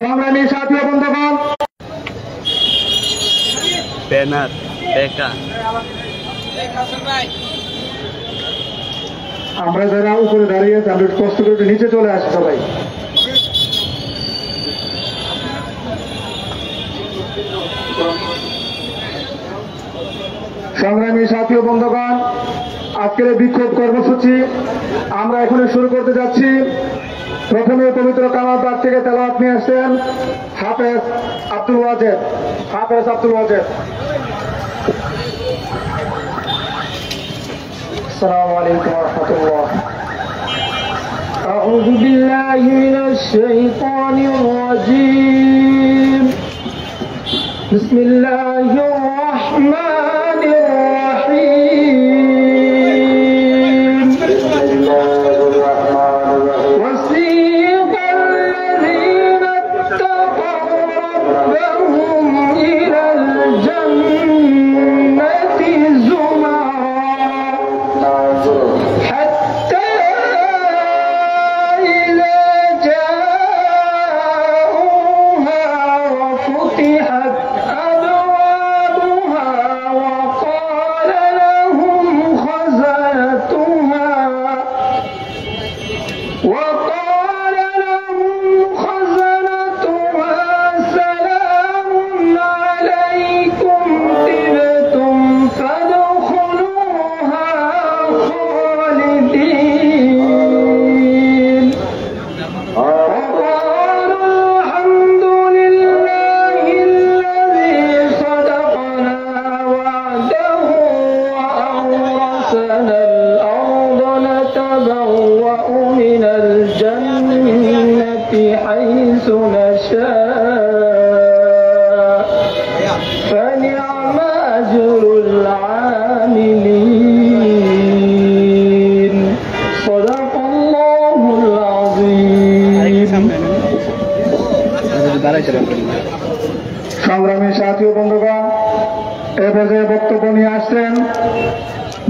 সংগ্রামী সাথী ও বন্ধুগণ, ব্যানার বেকা আমরা যারা উপরে দাঁড়িয়ে আছি, আমরা একটু কষ্ট করে একটু নিচে চলে আসি সবাই। সংগ্রামী সাথী ও বন্ধুগণ, আজকের এই বিক্ষোভ কর্মসূচি আমরা এখনই শুরু করতে যাচ্ছি। প্রথমে পবিত্র কালাম পাক থেকে তেলাওয়াত নিয়ে আসছেন হাফেজ আব্দুল ওয়াজেদ। আসসালামু আলাইকুম ওয়া রাহমাতুল্লাহ। আউযু বিল্লাহি মিনাশ শাইতানির রাজীম। বিসমিল্লাহির রাহমানির রাহিম। وسيق الذين اتقوا ربهم إلى الجنة زمرا حتى إذا جاءوها وفتحت أبوابها وقال لهم خزنتها سلام عليكم طبتم فادخلوها خالدين وقالوا الحمد لله الذي صدقنا وعده وأورثنا الأرض نتبوأ من الجنة حيث نشاء فنعم أجر العاملين صدق الله العظيم। সংগ্রামী সাথী ও বন্ধুগণ, এ পর্যায়ে বক্তব্য নিয়ে আসছেন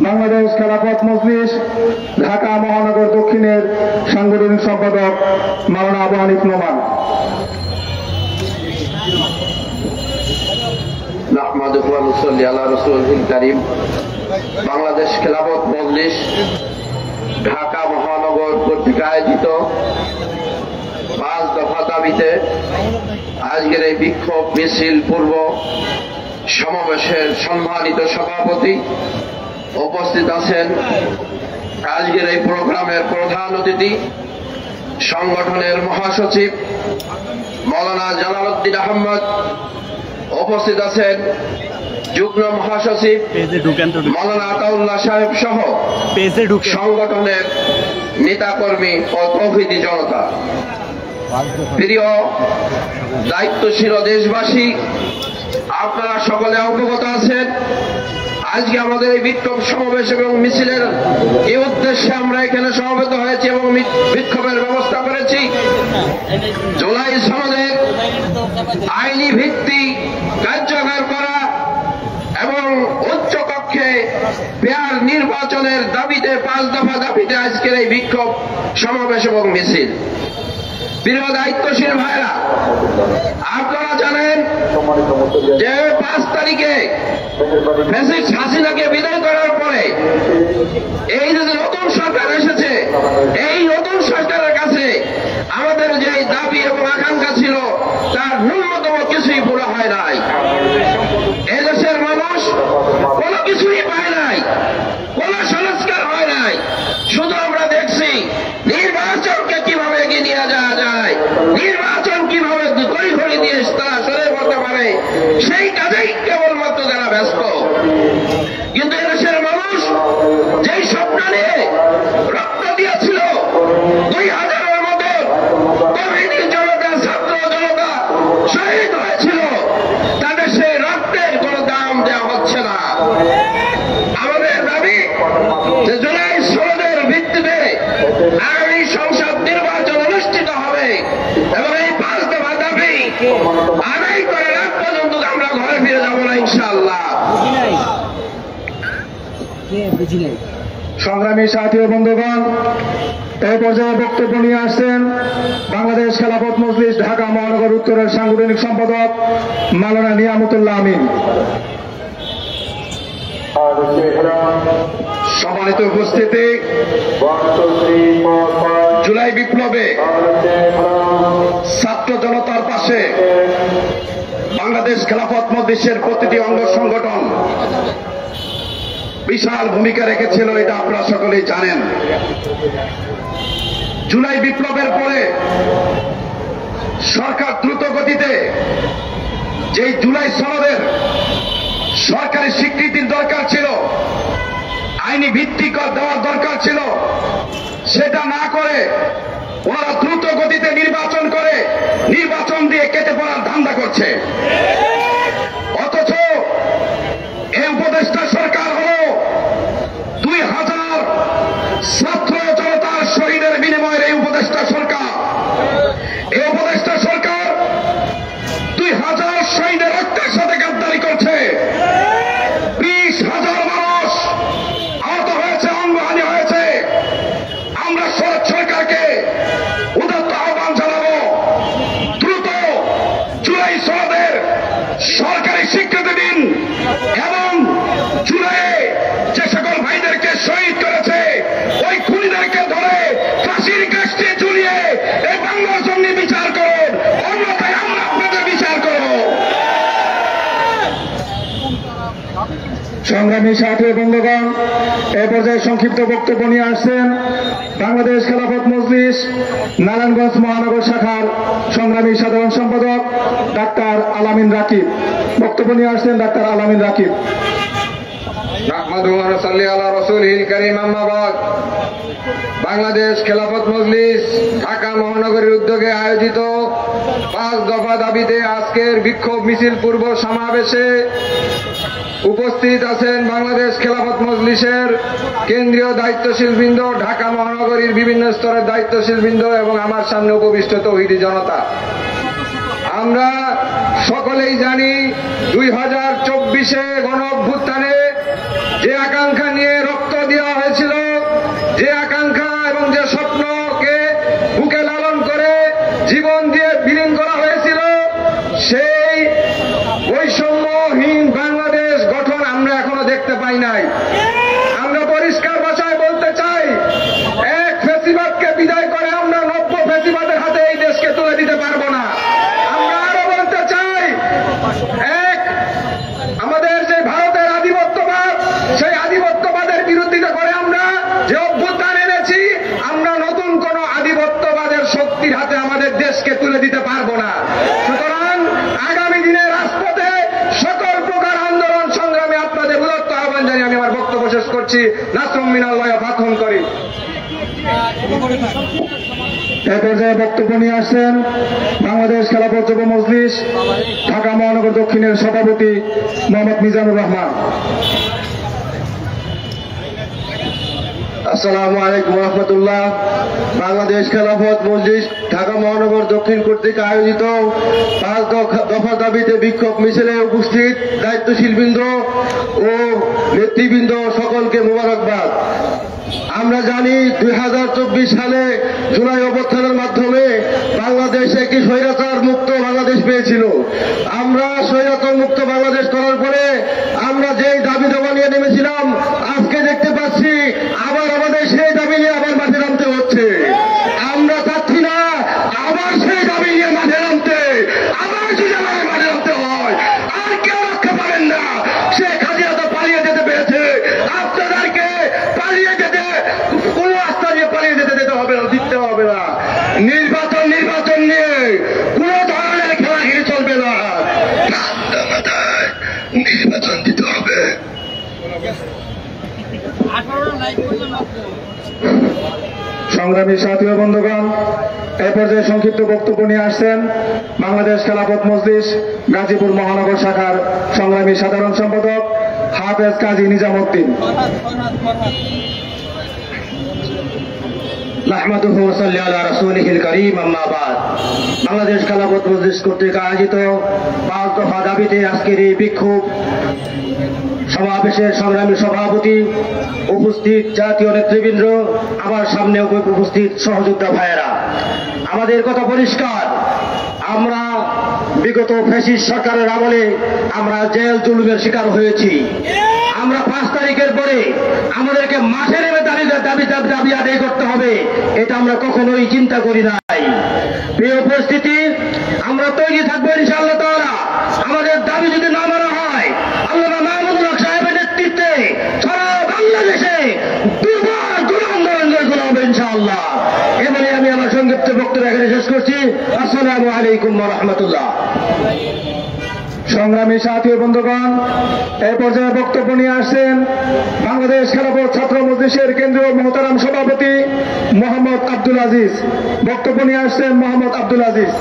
বাংলাদেশ খেলাফত মজলিস ঢাকা মহানগর দক্ষিণের সাংগঠনিক সম্পাদক মাওলানা আবু হানিফ নোমান। নাহমাদুহু ওয়া নুসাল্লি আলা রাসূলিল কারীম। বাংলাদেশ খেলাফত মজলিস ঢাকা মহানগর কর্তৃক আয়োজিত 5 দফা দাবিতে আজকের এই বিক্ষোভ মিছিল পূর্ব সমাবেশের সম্মানিত সভাপতি, উপস্থিত আছেন আজকের এই প্রোগ্রামের প্রধান অতিথি সংগঠনের মহাসচিব মাওলানা জালালউদ্দিন আহমদ, উপস্থিত আছেন যুগ্ম মহাসচিব মাওলানা আতাউল্লাহ সাহেব সহ সংগঠনের নেতাকর্মী ও তৌহিদি জনতা। প্রিয় দায়িত্বশীল দেশবাসী, আপনারা সকলে অবগত আছেন আজকে আমাদের এই বিক্ষোভ সমাবেশ এবং মিছিলের এই উদ্দেশ্যে আমরা এখানে সমবেত হয়েছি এবং বিক্ষোভের ব্যবস্থা করেছি। জুলাই সনদের আইনি ভিত্তি কার্যকর করা এবং উচ্চ কক্ষে পেয়ার নির্বাচনের দাবিতে 5 দফা দাবিতে আজকের এই বিক্ষোভ সমাবেশ এবং মিছিল। প্রিয় দায়িত্বশীল ভাইরা, আপনারা জানেন যে 5 তারিখে ফ্যাসিস্ট হাসিনাকে বিদায় করার পরে এই যে নতুন সরকার এসেছে, এই নতুন সরকারের কাছে আমাদের যে দাবি এবং আকাঙ্ক্ষা ছিল তার ন্যূনতম কিছুই পুরো হয় নাই। এদেশের মানুষ কোনো কিছুই পায় নাই, কোন সংস্কার হয় নাই। শুধু আমরা দেখছি নির্বাচনকে কিভাবে এগিয়ে নিয়ে যাওয়া যায়, নির্বাচন কিভাবে ঘড়ি দিয়ে তারা সরে পড়তে পারে, সেই কাজেই কেবলমাত্র যারা ব্যস্ত। কিন্তু এদেশের মানুষ যেই স্বপ্ন নিয়ে রক্ত দিয়েছিল, 2000-এর মতো তৌহিদি জনতা, ছাত্র জনতা শহীদ হয়েছিল, তাদের সেই রক্তের কোনো দাম দেওয়া হচ্ছে না। আমাদের দাবি যে জুলাই সনদের ভিত্তিতে আগামী সংসদ নির্বাচন অনুষ্ঠিত হবে এবং এই 5 দফা দাবি আদায় করে রাত পর্যন্ত আমরা ঘরে ফিরে যাব না ইনশাআল্লাহ। সংগ্রামী সাথী ও বন্ধুগণ, এই পর্যায়ে বক্তব্য নিয়ে আসছেন বাংলাদেশ খেলাফত মজলিস ঢাকা মহানগর উত্তরের সাংগঠনিক সম্পাদক মাওলানা নিয়ামতুল্লাহ আমিন। সম্মানিত উপস্থিতি, জুলাই বিপ্লবে ছাত্র জনতার পাশে বাংলাদেশ খেলাফত মজলিসের প্রতিটি অঙ্গ সংগঠন বিশাল ভূমিকা রেখেছিল, এটা আপনারা সকলেই জানেন। জুলাই বিপ্লবের পরে সরকার দ্রুত গতিতে যেই জুলাই সনদের সরকারি স্বীকৃতির দরকার ছিল, আইনি ভিত্তি দেওয়ার দরকার ছিল, সেটা না করে ওনারা দ্রুত গতিতে নির্বাচন করে নির্বাচন দিয়ে কেটে পড়ার ধান্দা করছে। অথচ এই উপদেষ্টা সরকার হল 2000 ছাত্র জনতার শহীদের বিনিময়ের এই উপদেষ্টা সরকার। এই উপদেষ্টা সরকার 2000 শহীদের রক্তের সাথে গাদ্দারি করছে। 20,000 মানুষ আহত হয়েছে, অঙ্গহানি হয়েছে। আমরা সরকারকে উদাত্ত আহ্বান জানাবো, দ্রুত জুলাই সনদের সরকারি স্বীকৃতি দিন এবং জুলাই যে সকল ভাইদেরকে শহীদ করেছে ওই খুনিদেরকে ধরে ফাঁসির কাস্টে ঝুলিয়ে এই বাংলার জন্য বিচার করুন, অন্যথায় আমরা আপনাদের বিচার করব। সংগ্রামী সাথী বন্ধুগণ, এই পর্যায়ে সংক্ষিপ্ত বক্তব্য নিয়ে আসছেন বাংলাদেশ খেলাফত মজলিস নারায়ণগঞ্জ মহানগর শাখার সংগ্রামী সাধারণ সম্পাদক ডাক্তার আলামিন রাকিব। বক্তব্য নিয়ে আসছেন ডাক্তার আলামিন রাকিব। বাংলাদেশ খেলাফত মজলিস ঢাকা মহানগরীর উদ্যোগে আয়োজিত 5 দফা দাবিতে আজকের বিক্ষোভ মিছিল পূর্ব সমাবেশে উপস্থিত আছেন বাংলাদেশ খেলাফত মজলিসের কেন্দ্রীয় দায়িত্বশীল বৃন্দ, ঢাকা মহানগরীর বিভিন্ন স্তরের দায়িত্বশীল বৃন্দ এবং আমার সামনে উপবিষ্ট তৌহিদি জনতা। আমরা সকলেই জানি 2024-এ গণ অভ্যুত্থানে যে আকাঙ্ক্ষা নিয়ে রক্ত দেওয়া হয়েছিল, যে আকাঙ্ক্ষা এবং যে স্বপ্নকে বুকে লালন করে জীবন দিয়ে বিলীন করা হয়েছিল, সেই বৈষম্যহীন বাংলাদেশ গঠন আমরা এখনো দেখতে পাই নাই। আমরা পরিষ্কার ভাষায় বলতে চাই, এক ফ্যাসিবাদকে বিদায় করে আমরা 90 ফ্যাসিবাদের হাতে এই দেশকে তুলে দিতে পারবো না। আমরা আরো বলতে চাই, আমাদের যে ভারতের আধিপত্যবাদ, সেই আধিপত্যবাদের বিরোধিতা করে আমরা যে অভ্যুত্থান এনেছি, আমরা নতুন কোন আধিপত্যবাদের শক্তির হাতে আমাদের দেশকে তুলে দিতে পারবো না। সুতরাং আগামী দিনে রাজপথে সকল প্রকার আন্দোলন সংগ্রামে আপনাদের উদাত্ত আহ্বান জানিয়ে আমি আমার বক্তব্য শেষ করছি। নাসরুম মিনাল্লাহ ফাতহুন করি। এ পর্যায়ে বক্তব্য নিয়ে আসছেন বাংলাদেশ খেলাফত যুব মজলিস ঢাকা মহানগর দক্ষিণের সভাপতি মোহাম্মদ মিজানুর রহমান। আসসালামু আলাইকুম রহমতুল্লাহ। বাংলাদেশ খেলাফত মজলিস ঢাকা মহানগর দক্ষিণ কর্তৃক আয়োজিত 5 দফা দাবিতে বিক্ষোভ মিছিলে উপস্থিত দায়িত্বশীল বৃন্দ ও নেতৃবৃন্দ সকলকে মোবারকবাদ। আমরা জানি 2024 সালে জুলাই অভ্যুত্থানের মাধ্যমে বাংলাদেশ একটি স্বৈরাচার মুক্ত বাংলাদেশ পেয়েছিল। আমরা স্বৈরাচার মুক্ত বাংলাদেশ করার পরে আমরা যেই দাবি দাবা নিয়ে নেমেছিলাম, আজকে দেখতে পাচ্ছি আবার আমাদের সেই দাবি নিয়ে আবার মাঠে নামতে হচ্ছে। আমরা চাচ্ছি না আবার সেই দাবি নিয়ে মাঠে নামতে, আবার যদি আমাদের মাঠে নামতে হয় আর কেউ রক্ষা পাবেন না। শেখ হাসিনা তো পালিয়ে যেতে পেরেছে, আপনাদেরকে পালিয়ে যেতে কোন রাস্তা নিয়ে পালিয়ে যেতে হবে না, দিতে হবে না। নির্বাচন নিয়ে কোন ধরনের খেলাখেলি চলবে না, নির্বাচন দিতে হবে। সংগ্রামী সাথী ও বন্ধুগণ, এ পর্যায়ে সংক্ষিপ্ত বক্তব্য নিয়ে আসছেন বাংলাদেশ খেলাফত মজলিস গাজীপুর মহানগর শাখার সংগ্রামী সাধারণ সম্পাদক হাফেজ কাজী নিজামউদ্দিন। নাহমাদুহু ওয়া সাল্লি আলা রাসূলিহিল কারীম, আম্মা বাদ। বাংলাদেশ খেলাফত মজলিস কর্তৃক আয়োজিত 5 দফা দাবিতে আজকের এই বিক্ষোভ সমাবেশের সংগ্রামী সভাপতি, উপস্থিত জাতীয় নেতৃবৃন্দ, আমার সামনে উপস্থিত সহযোদ্ধা ভাইয়েরা, আমাদের কথা পরিষ্কার। আমরা বিগত ফ্যাসিস্ট সরকারের আমলে আমরা জেল জুলুমের শিকার হয়েছি। আমরা 5 তারিখের পরে আমাদেরকে মাঠে নেমে দাবি আদায় করতে হবে, এটা আমরা কখনোই চিন্তা করি নাই। প্রিয় উপস্থিতি, আমরা তৈরি থাকবো ইনশাআল্লাহ তাআলা। আমাদের দাবি যদি না মানা হয়, আল্লামা মাহমুদুল হক সাহেবের নেতৃত্বে সারা বাংলাদেশে দুর্বার গণ আন্দোলন গড়ে হবে ইনশাআল্লাহ। এবারে আমি আমার সংক্ষিপ্ত বক্তব্য এখানে শেষ করছি। আসসালামু আলাইকুম ওয়া রাহমাতুল্লাহ। সংগ্রামী সাথী ও বন্ধুগণ, এই পর্যায়ে বক্তব্য নিয়ে আসছেন বাংলাদেশ খেলাফত ছাত্র মজলিসের কেন্দ্রীয় মহতারাম সভাপতি মোহাম্মদ আব্দুল আজিজ। বক্তব্য নিয়ে আসছেন মোহাম্মদ আব্দুল আজিজ।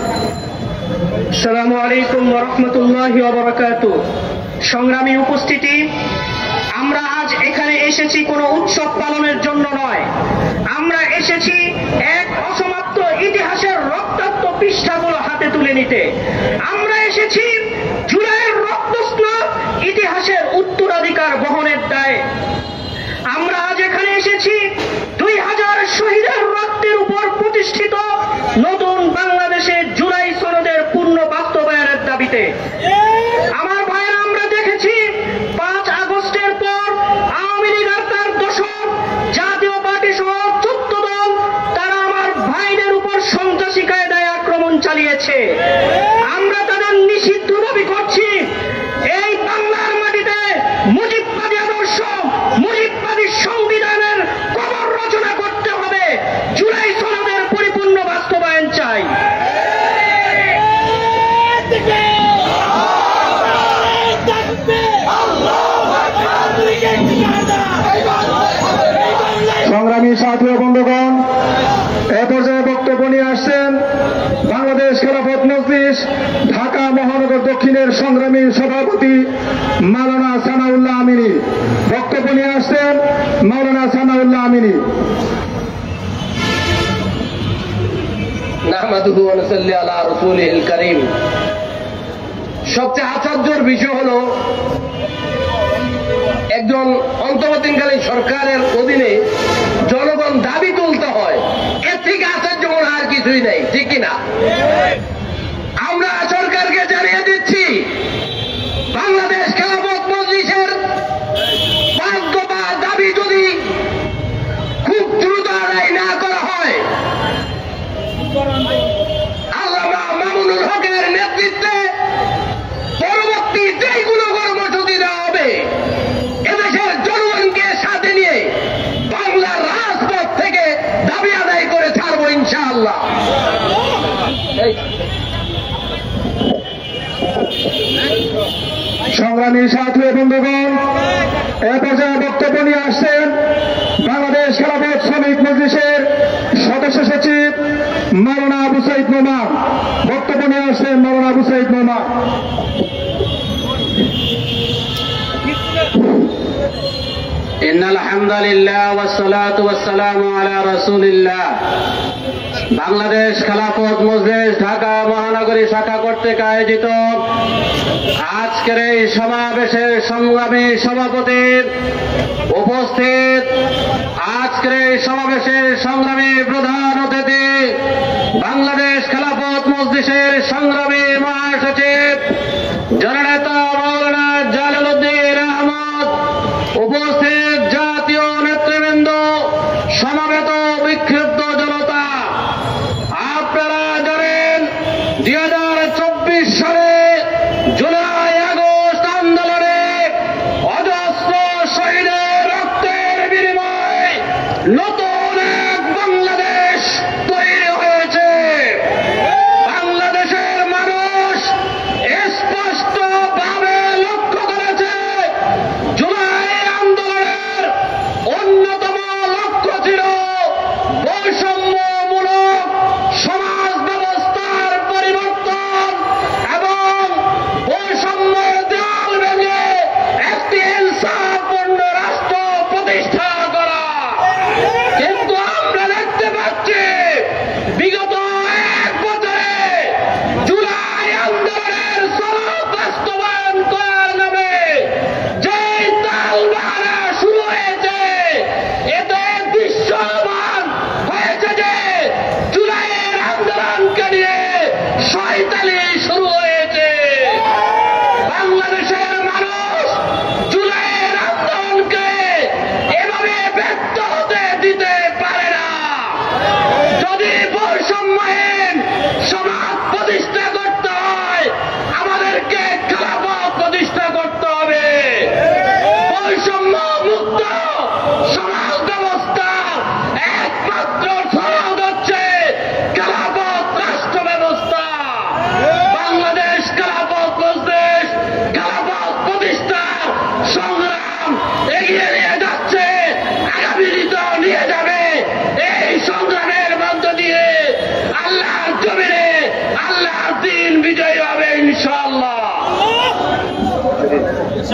আসসালামু আলাইকুম ওয়া রাহমাতুল্লাহি ওয়া বারাকাতুহু। সংগ্রামী উপস্থিতি, আমরা আজ এখানে এসেছি কোনো উৎসব পালনের জন্য নয়। আমরা এসেছি এক অসমাপ্ত ইতিহাসের রক্তাক্ত পৃষ্ঠাগুলো হাতে তুলে নিতে। আমরা এসেছি জুলাইয়ের রক্তস্নাত ইতিহাসের উত্তরাধিকার বহনের দায়ে। আমরা আজ এখানে এসেছি 2000 শহীদের রক্তের উপর প্রতিষ্ঠিত নতুন বাংলাদেশের জুলাই সনদের পূর্ণ বাস্তবায়নের দাবিতে। আমার ভাইয়েরা, আমরা দেখেছি 5 আগস্টের পর আওয়ামী লীগ আর তার দোসর জাতীয় পার্টি সহ 14 দল তারা আমার ভাইদের উপর সন্ত্রাসী কায়দায় আক্রমণ চালিয়েছে। আমরা তাদের নিষিদ্ধ দাবি করছি। এই বাংলার মাটিতে মুজিববাদী আদর্শ, মুজিববাদী সংবিধানের কবর রচনা করতে হবে। জুলাই সনদের পরিপূর্ণ বাস্তবায়ন চাই। সংগ্রামী সাথী ও বন্ধুগণ, এ পর্যায়ে বক্তব্য নিয়ে আসছেন বাংলাদেশ খেলাফত মজলিস ঢাকা মহানগর দক্ষিণের সংগ্রামী সভাপতি মাওলানা সানাউল্লাহ আমিনী। বক্তব্য নিয়ে আসছেন মাওলানা সানাউল্লাহ আমিনী। নাহমাদুহু ওয়া নুসাল্লি আলা রাসূলিহিল কারীম। সবচেয়ে আশ্চর্যের বিষয় হলো, একজন অন্তর্বর্তীকালীন সরকারের অধীনে জনগণ দাবি তুলতে হয়, এর থেকে আশ্চর্য মনে আর কিছুই নেই, ঠিক কিনা? আমরা সরকারকে জানিয়ে দিচ্ছি, বাংলাদেশ খেলাফত মজলিসের 5 দফা দাবি যদি খুব দ্রুত আদায় না করা হয়, আল্লামা মামুনুল হকের নেতৃত্বে পরবর্তী যেইগুলো কর্মসূচি দেওয়া হবে, এদেশের জনগণকে সাথে নিয়ে বাংলার রাজপথ থেকে দাবি আদায় করে ছাড়বো ইনশাআল্লাহ। সংগ্রামী সাথী ও বন্ধুগণ, এ পর্যায়ে বক্তব্য নিয়ে আসছেন বাংলাদেশ খেলাফত শ্রমিক মজলিসের সদস্য সচিব মাওলানা আবু সাইদ নোমান। বক্তব্য নিয়ে আসছেন মাওলানা আবু সাইদ নোমান। ইন্নাল হামদুলিল্লাহ ওয়াস সালাতু ওয়াস সালামু আলা রাসূলিল্লাহ। বাংলাদেশ খেলাফত মজলিস ঢাকা মহানগরী শাখা কর্তৃক আয়োজিত আজকের এই সমাবেশের সংগ্রামী সভাপতি, উপস্থিত আজকের এই সমাবেশের সংগ্রামী প্রধান অতিথি, বাংলাদেশ খেলাফত মজলিসের সংগ্রামী মহাসচিব জননেতা মাওলানা জালালউদ্দিন আহমদ, উপস্থিত জাতীয় নেতৃবৃন্দ, সমবেত বিক্ষিপ্ত জনতা, আপনারা জানেন 2024 সালে জুলাই আগস্ট আন্দোলনে অজস্র শহীদের রক্তের বিনিময়ে নতুন এক বাংলাদেশ তৈরি হয়েছে। বাংলাদেশের মানুষ স্পষ্ট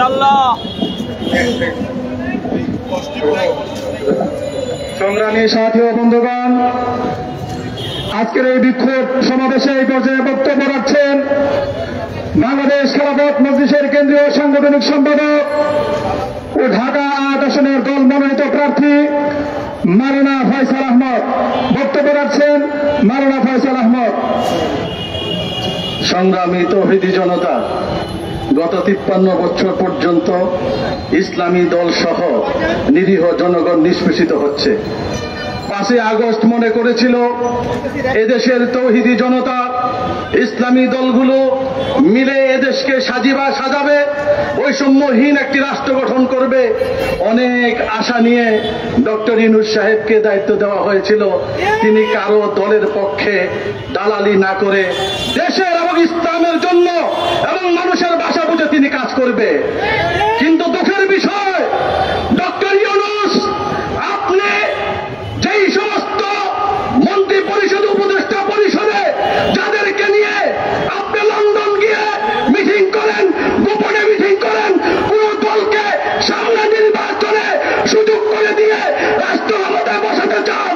ইনশাআল্লাহ। সংগ্রামী সাথী ও বন্ধুগণ, আজকের এই বিক্ষোভ সমাবেশে এই পর্যায়ে বক্তব্য রাখছেন বাংলাদেশ খেলাফত মজলিসের কেন্দ্রীয় সাংগঠনিক সম্পাদক ও ঢাকা ৮ আসনের দল মনোনীত প্রার্থী মাওলানা ফয়সাল আহমদ। বক্তব্য রাখছেন মাওলানা ফয়সাল আহমদ। সংগ্রামী তৌহিদি জনতা, গত 53 বছর পর্যন্ত ইসলামী দল সহ নিরীহ জনগণ নিষ্পেষিত হচ্ছে। 5 আগস্ট মনে করেছিল এদেশের তৌহিদি জনতা ইসলামী দলগুলো মিলে এদেশকে সাজাবে, বৈষম্যহীন একটি রাষ্ট্র গঠন করবে। অনেক আশা নিয়ে ডক্টর ইউনূস সাহেবকে দায়িত্ব দেওয়া হয়েছিল। তিনি কারো দলের পক্ষে দালালি না করে দেশের এবং ইসলামের জন্য এবং মানুষের ভাষা বুঝে তিনি কাজ করবে। কিন্তু দুঃখের বিষয়, ডক্টর ইউনূস আপনি যেই সমস্ত মন্ত্রী পরিষদ, উপদেষ্টা পরিষদে যাদেরকে নিয়ে আপনি লন্ডন গিয়ে মিটিং করেন, গোপনে মিটিং করেন, পুরো দলকে সামনে নির্বাচনে সুযোগ করে দিয়ে রাষ্ট্র ক্ষমতায় বসাতে চান,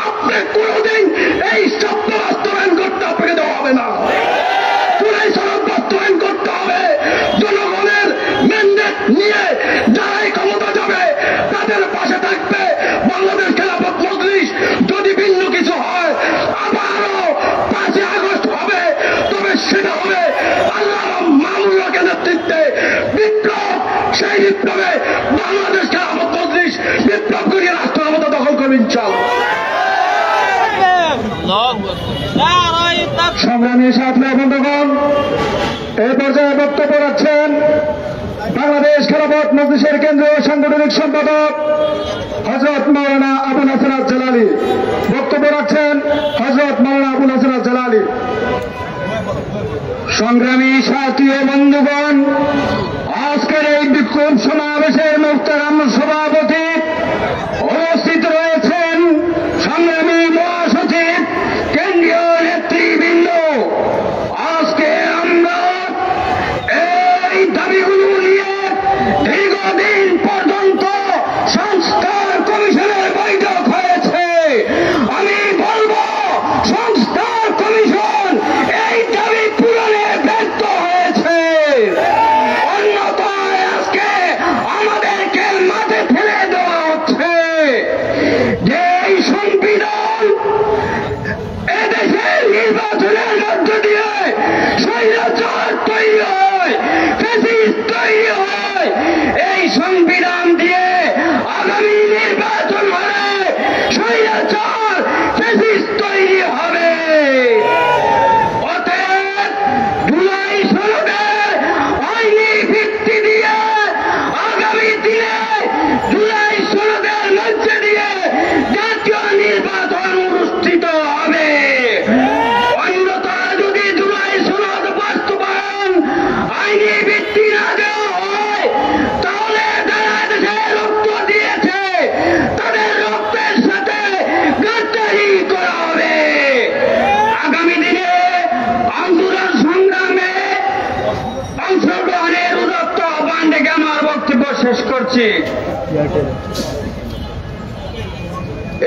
আপনি কোনোদিন এই স্বপ্ন বাস্তবায়ন করতে আপনাকে দেওয়া হবে না। পুরাই সড়ক বাস্তবায়ন করতে হবে। জনগণের ম্যান্ডেট নিয়ে যারাই ক্ষমতা যাবে তাদের পাশে থাকবে বাংলাদেশ খেলাফত মজলিস। যদি ভিন্ন কিছু হয়, আবারও 5 আগস্ট হবে, তবে সেটা হবে আল্লাহ মামুনুল হকের নেতৃত্বে বিপ্লব। সেই বিপ্লবে বাংলাদেশ খেলাফত মজলিস বিপ্লব করিয়ে রাষ্ট্র ক্ষমতা দখল করবে ইনশাআল্লাহ। সংগ্রামী সাথী ও বন্ধুগণ, এই পর্যায়ে বক্তব্য রাখছেন বাংলাদেশ খেলাফত মজলিসের কেন্দ্রীয় সাংগঠনিক সম্পাদক হযরত মাওলানা আবুল হাসান আল-জালালী। বক্তব্য রাখছেন হযরত মাওলানা আবুল হাসান আল-জালালী। সংগ্রামী সাথী ও বন্ধুগণ, আজকের এই বিক্ষোভ সমাবেশের মুহতারাম সভাপতি উপস্থিত রয়েছেন সংগ্রামী মহাসচিব, কেন্দ্রীয় নেতৃবৃন্দ। আজকে আমরা এই দাবিগুলো নিয়ে দীর্ঘদিন পর্যন্ত সংস্কার কমিশনের বৈঠক হয়েছে। আমি বলবো সংস্কার কমিশন এই দাবি পূরণে ব্যর্থ হয়েছে। অন্যথায় আজকে আমাদেরকে মাঠে ফেলে দেওয়া হচ্ছে। যে এই সংবিধান এদেশের নির্বাচনের মধ্য দিয়ে স্বৈরাচার তৈরি হয়, ফ্যাসিস্ট তৈরি হয়, এই সংবিধান দিয়ে আগামী নির্বাচন হলে স্বৈরাচার ফ্যাসিস্ট তৈরি হবে। অতএব জুলাই সনদের আইনি ভিত্তি দিয়ে আগামী দিনে জুলাই সনদের মধ্যে দিয়ে জাতীয় নির্বাচন অনুষ্ঠিত হবে। অন্যথায় যদি জুলাই সনদ বাস্তবায়ন আইনি ভিত্তি না দেওয়া হয়, তাহলে যারা দেশে রক্ত দিয়েছে তাদের রক্তের সাথে গাদ্দারি করা হবে। আগামী দিনে আন্দোলন সংগ্রামে অংশগ্রহণের উদাত্ত আহ্বান রেখে আমার বক্তব্য শেষ করছি।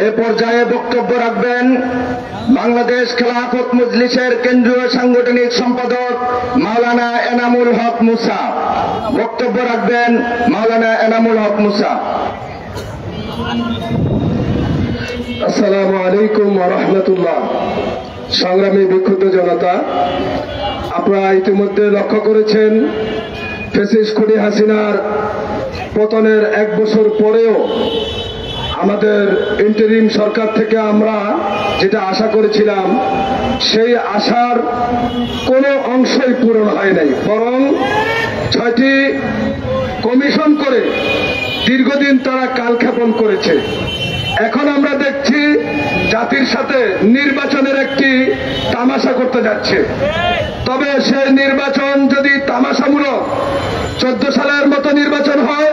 এ পর্যায়ে বক্তব্য রাখবেন বাংলাদেশ খেলাফত মজলিসের কেন্দ্রীয় সাংগঠনিক সম্পাদক মাওলানা এনামুল হক মুসা। বক্তব্য রাখবেন মাওলানা এনামুল হক মুসা। আসসালামু আলাইকুম ওয়া রাহমাতুল্লাহ। সংগ্রামী বিক্ষুব্ধ জনতা, আপনারা ইতিমধ্যে লক্ষ্য করেছেন ফ্যাসিস্ট খুনি হাসিনার পতনের 1 বছর পরেও আমাদের ইন্টারিম সরকার থেকে আমরা যেটা আশা করেছিলাম সেই আশার কোনো অংশই পূরণ হয় নাই, বরং 6টি কমিশন করে দীর্ঘদিন তারা কালক্ষেপণ করেছে। এখন আমরা দেখছি জাতির সাথে নির্বাচনের একটি তামাশা করতে যাচ্ছে। তবে সেই নির্বাচন যদি তামাশামূলক 14 সালের মতো নির্বাচন হয়,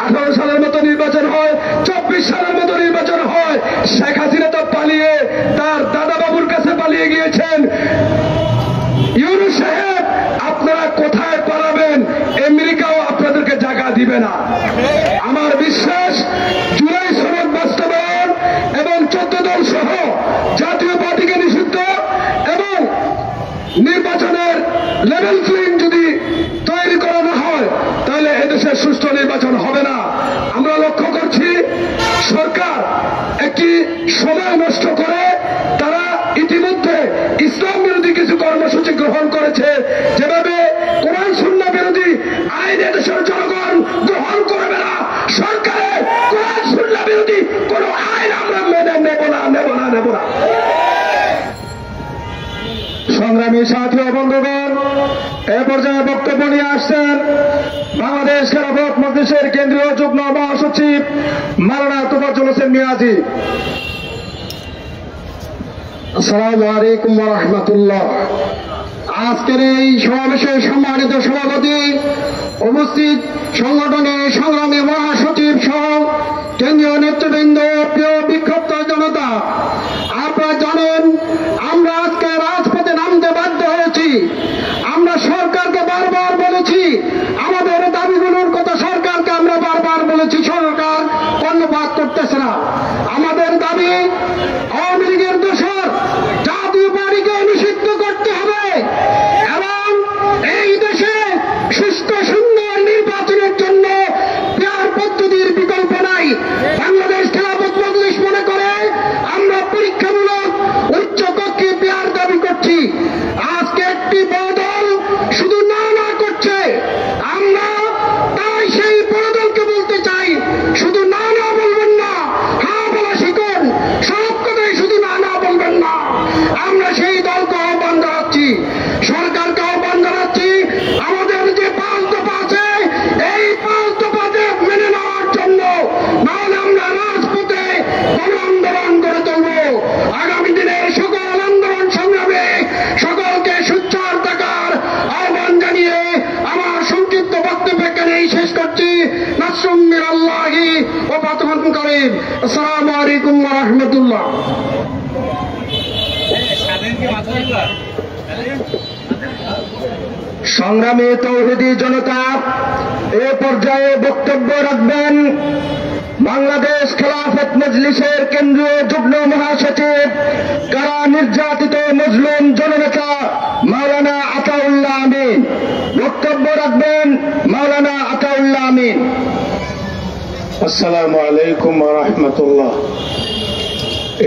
18 সালের মতো নির্বাচন হয়, 24 সালের মতো নির্বাচন হয়, শেখ হাসিনা তো পালিয়ে তার দাদা বাবুর কাছে পালিয়ে গিয়েছেন। ইউনূস সাহেব আপনারা কোথায় পালাবেন? আমেরিকাও আপনাদেরকে দিবে না। আমার বিশ্বাস জুলাই সনদ বাস্তবায়ন এবং 14 দল সহ জাতীয় পার্টিকে নিষিদ্ধ এবং নির্বাচনের লেভেল প্লেইং যদি তৈরি করানো হয় তাহলে এদেশে সুষ্ঠু নির্বাচন হবে না। আমরা লক্ষ্য করছি সরকার একটি সময় নষ্ট করে তারা ইতিমধ্যে ইসলাম বিরোধী কিছু কর্মসূচি গ্রহণ করেছে, যেভাবে কোরআন সুন্নাহ বিরোধী আইন এদেশের জনগণ গ্রহণ করবে না। সরকারের কোরআন সুন্নাহ বিরোধী কোন আইন আমরা মেনে নেব না। সংগ্রামী সাথী ও বন্ধুগণ, এ পর্যায়ে বক্তব্য নিয়ে আসছেন বাংলাদেশ খেলাফত মজলিসের কেন্দ্রীয় যুগ্ম মহাসচিব মাওলানা তোফাজ্জল হোসেন মিয়াজি। আসসালামু আলাইকুম ওয়া রাহমাতুল্লাহ। আজকের এই সমাবেশের সম্মানিত সভাপতি, উপস্থিত সংগঠনের সংগ্রামী মহাসচিব সহ কেন্দ্রীয় নেতৃবৃন্দ, প্রিয় বিক্ষুব্ধ জনতা, আপনারা জানেন আমরা আজকে রাজপথে নামতে বাধ্য হয়েছি। আমরা সরকারকে বারবার বলেছি আমাদের দাবিগুলোর কথা, সরকারকে আমরা বারবার বলেছি, সরকার কর্ণপাত করতেছে না। আমাদের দাবি আওয়ামী লীগের দোষর জাতীয় পার্টিকে নিষিদ্ধ করতে হবে এবং এই দেশে সুস্থ সুন্দর নির্বাচনের জন্য পেয়ার পদ্ধতির বিকল্প নাই। বাংলাদেশ খেলাফত মজলিস মনে করে আমরা পরীক্ষামূলক উচ্চ কক্ষে পেয়ার দাবি করছি। আজকে একটি বড় দল শুধু না করছে, আমরা তাই সেই বড় দলকে বলতে চাই শুধু না বলবেন না, হ্যাঁ বলা শিখুন। সব কথাই শুধু না বলবেন না। আমরা সেই দলকে আহ্বান জানাচ্ছি, সরকারকে আহ্বান জানাচ্ছি, আমাদের যে 5 দফা আছে এই 5 দফাতে মেনে নেওয়ার জন্য, নাহলে আমরা রাজপথে গণ আন্দোলন করে তুলব। আগামী দিনে সকল আন্দোলন সংগ্রামে সকলকে সোচ্চার থাকার আহ্বান জানিয়ে আমার সংক্ষিপ্ত বক্তব্য এখানেই শেষ করছি। নাসরুম মিনাল্লাহি ওয়া ফাতহুন করিম। আসসালামু আলাইকুম ওয়া রাহমাতুল্লাহ। সংগ্রামী তৌহিদি জনতা, এ পর্যায়ে বক্তব্য রাখবেন বাংলাদেশ খেলাফত মজলিসের কেন্দ্রীয় যুগ্ম মহাসচিব, কারা নির্যাতিত মজলুম জননেতা মাওলানা আতাউল্লাহ আমিন। বক্তব্য রাখবেন মাওলানা আতাউল্লাহ আমিন। আসসালামু আলাইকুম ওয়া রাহমাতুল্লাহ।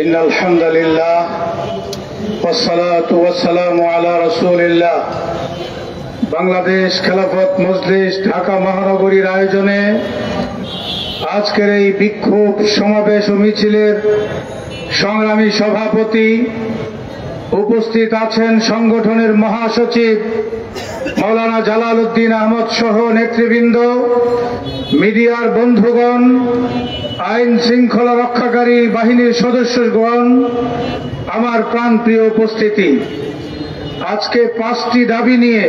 ইন্নাল হামদুলিল্লাহ ওয়াসসালাতু ওয়াসসালামু আলা রাসূলিল্লাহ। বাংলাদেশ খেলাফত মজলিস ঢাকা মহানগরীর আয়োজনে আজকের এই বিক্ষোভ সমাবেশ ও মিছিলের সংগ্রামী সভাপতি, উপস্থিত আছেন সংগঠনের মহাসচিব মাওলানা জালাল উদ্দিন আহমদ সহ নেতৃবৃন্দ, মিডিয়ার বন্ধুগণ, আইন শৃঙ্খলা রক্ষাকারী বাহিনীর সদস্যগণ, আমার প্রাণপ্রিয় উপস্থিতি। আজকে 5টি দাবি নিয়ে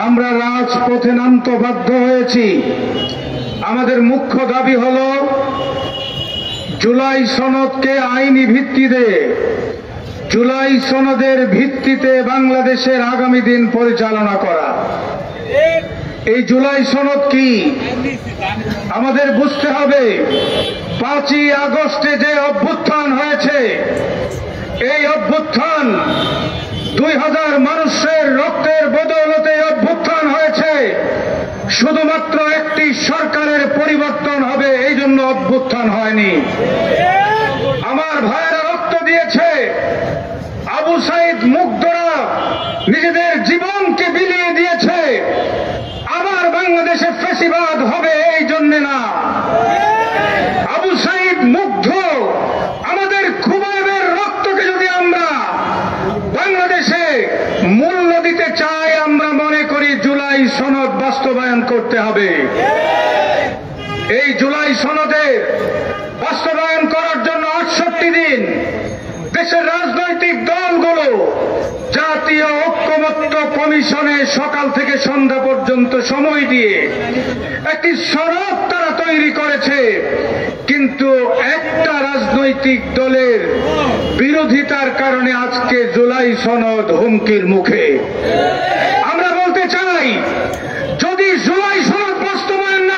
আমরা রাজপথে নামতে বাধ্য হয়েছি। আমাদের মুখ্য দাবি হল জুলাই সনদকে আইনি ভিত্তিতে, জুলাই সনদের ভিত্তিতে বাংলাদেশের আগামী দিন পরিচালনা করা। এই জুলাই সনদ কি আমাদের বুঝতে হবে। 5ই আগস্টে যে অভ্যুত্থান হয়েছে, এই অভ্যুত্থান 2000 মানুষের রক্তের বদৌলতে অভ্যুত্থান হয়েছে। শুধুমাত্র একটি সরকারের পরিবর্তন হবে এই জন্য অভ্যুত্থান হয়নি। আমার ভাইয়েরা রক্ত দিয়েছে, আবু সাইদ মুগ্ধরা নিজেদের জীবনকে বিলিয়ে দিয়েছে। আবার বাংলাদেশে ফ্যাসিবাদ হবে এই জন্য না। আবু সাইদ মুগ্ধ আমাদের খুবাইবের রক্তকে যদি আমরা বাংলাদেশে মূল্য দিতে চাই, আমরা মনে করি জুলাই সনদ বাস্তবায়ন করতে হবে। এই জুলাই সনদের বাস্তবায়ন করার জন্য 68 দিন দেশের রাজনৈতিক দলগুলো জাতীয় ঐক্যমত্য কমিশনে সকাল থেকে সন্ধ্যা পর্যন্ত সময় দিয়ে একটি সনদ তারা তৈরি করেছে, কিন্তু একটা রাজনৈতিক দলের বিরোধিতার কারণে আজকে জুলাই সনদ হুমকির মুখে। আমরা বলতে চাই, যদি জুলাই সনদ বাস্তবায়ন না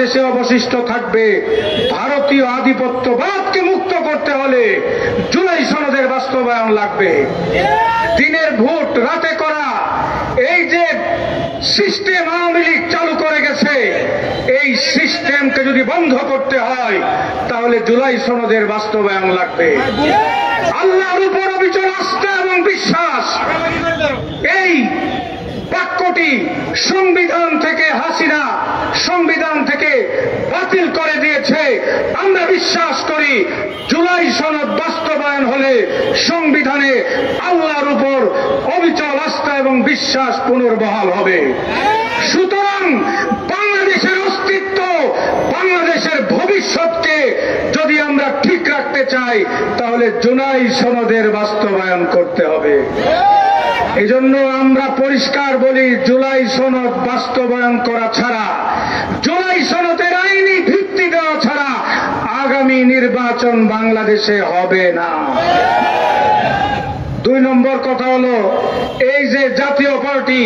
বাংলাদেশে অবশিষ্ট থাকবে। ভারতীয় আধিপত্যবাদকে মুক্ত করতে হলে জুলাই সনদের বাস্তবায়ন লাগবে। দিনের ভোট রাতে করা এই যে সিস্টেম আওয়ামী লীগ চালু করে গেছে, এই সিস্টেমকে যদি বন্ধ করতে হয় তাহলে জুলাই সনদের বাস্তবায়ন লাগবে। আল্লাহর উপর অবিচল আস্থা এবং বিশ্বাস, এই বাক্যটি সংবিধান থেকে হাসিনা সংবিধান থেকে বাতিল করে দিয়েছে। আমরা বিশ্বাস করি জুলাই সনদ বাস্তবায়ন হলে সংবিধানে আল্লাহর উপর অবিচল আস্থা এবং বিশ্বাস পুনর্বহাল হবে। সুতরাং বাংলাদেশের অস্তিত্ব, বাংলাদেশের ভবিষ্যৎকে যদি আমরা ঠিক রাখতে চাই তাহলে জুলাই সনদের বাস্তবায়ন করতে হবে। এজন্য আমরা পরিষ্কার বলি, জুলাই সনদ বাস্তবায়ন করা ছাড়া, জুলাই সনদের আইনি ভিত্তি দেওয়া ছাড়া আগামী নির্বাচন বাংলাদেশে হবে না। 2 নম্বর কথা হলো, এই যে জাতীয় পার্টি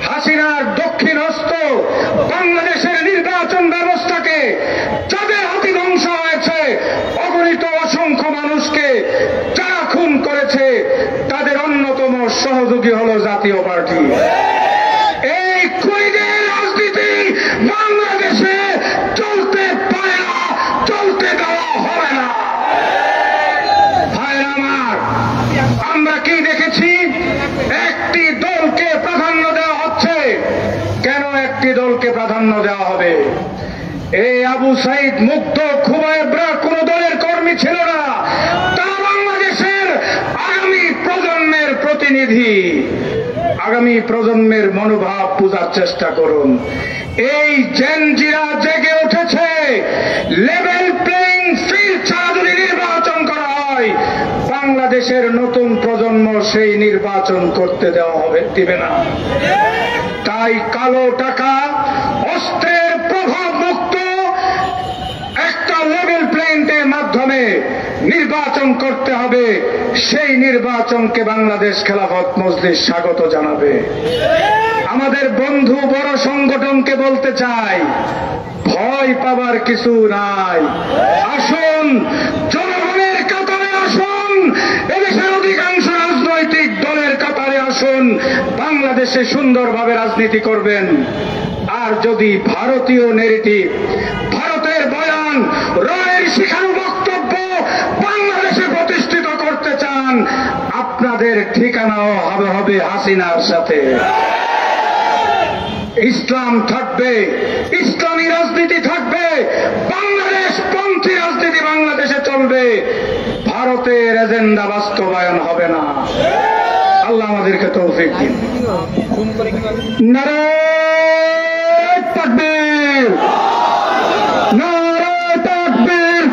হাসিনার দক্ষিণ হস্ত বাংলাদেশের নির্বাচন ব্যবস্থাকে যাদের হাতে ধ্বংস হয়েছে, অগণিত অসংখ্য মানুষকে যারা খুন করেছে, তাদের অন্যতম সহযোগী হলো জাতীয় পার্টি। এই খুনিদের রাজনীতি বাংলাদেশে চলতে পারে না, চলতে দেওয়া হবে না। ভাইরা আমার, আমরা কি দেখেছি? একটি দলকে প্রাধান্য দেওয়া হচ্ছে। কেন একটি দলকে প্রাধান্য দেওয়া হবে? এই আবু সাইদ মুগ্ধ খুবাইবরা কোন দলের কর্মী ছিল না, তারা বাংলাদেশের আগামী প্রজন্মের প্রতিনিধি। আগামী প্রজন্মের মনোভাব বোঝার চেষ্টা করুন। এই জেনজিরা জেগে উঠেছে। লেভেল প্লেইং ফিল্ড ছাড়া যদি নির্বাচন করা হয়, বাংলাদেশের নতুন প্রজন্ম সেই নির্বাচন করতে দিবে না। তাই কালো টাকা, অস্ত্রের প্রভাব মুক্ত একটা লেভেল প্লেইংয়ের মাধ্যমে নির্বাচন করতে হবে। সেই নির্বাচনকে বাংলাদেশ খেলাফত মজলিস স্বাগত জানাবে। আমাদের বন্ধু বড় সংগঠনকে বলতে চাই, ভয় পাবার কিছু নাই। আসুন, জনগণের কাতারে আসুন, এদেশের অধিকাংশ রাজনৈতিক দলের কাতারে আসুন, বাংলাদেশে সুন্দরভাবে রাজনীতি করবেন। আর যদি ভারতীয় নেগেটিভ, ভারতের বয়ান, রয়ের শিখানো বক্তব্য বাংলাদেশে প্রতিষ্ঠিত করতে চান, আপনাদের ঠিকানাও হবে হাসিনার সাথে। ইসলাম থাকবে, ইসলামী রাজনীতি থাকবে, বাংলাদেশ পন্থী রাজনীতি বাংলাদেশে চলবে। ভারতের এজেন্ডা বাস্তবায়ন হবে না। আল্লাহ আমাদেরকে তৌফিক দিন। নারায়ে তাকবীর, নারায়ে তাকবীর।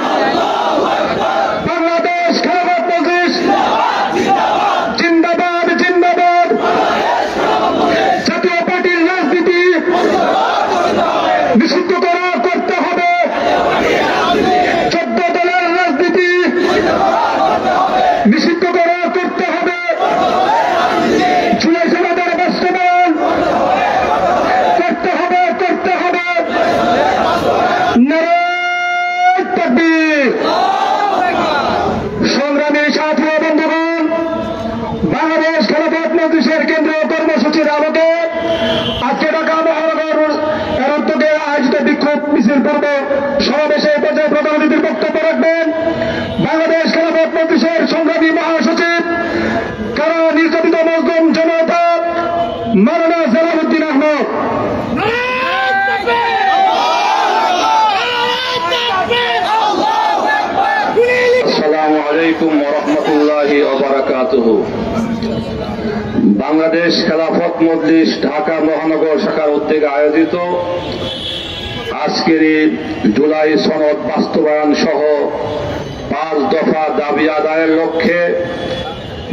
বাংলাদেশ খেলাফত মজলিস জিন্দাবাদ, জিন্দাবাদ। জাতীয় পার্টির রাজনীতি নিষিদ্ধ করতে হবে। 14 দলের রাজনীতি নিষিদ্ধ করতে হবে। জুলাই সনদের বাস্তবায়ন করতে হবে, করতে হবে। নারায়ে তাকবীর। সংগ্রামী সাথী ও বন্ধুগণ, বাংলাদেশ খেলাফত মজলিসের কেন্দ্রীয় কর্মসূচির আলোকে আজকে ঢাকা মহানগর এর উদ্যোগে আয়োজিত বিক্ষোভ মিছিল পূর্ব সমাবেশে পর্যায়ে প্রধান অতিথির বক্তব্য রাখবেন বাংলাদেশ খেলাফত মজলিসের সংগ্রামী মহাসচিব, কারা নির্যাতিত মজলুম জনতা মাওলানা জালালউদ্দিন আহমদ। আসসালামু আলাইকুম ওয়া রাহমাতুল্লাহি ওয়া বারাকাতুহু। বাংলাদেশ খেলাফত মজলিস ঢাকা মহানগর শাখার উদ্যোগে আয়োজিত আজকের এই জুলাই সনদ বাস্তবায়ন সহ 5 দফা দাবি আদায়ের লক্ষ্যে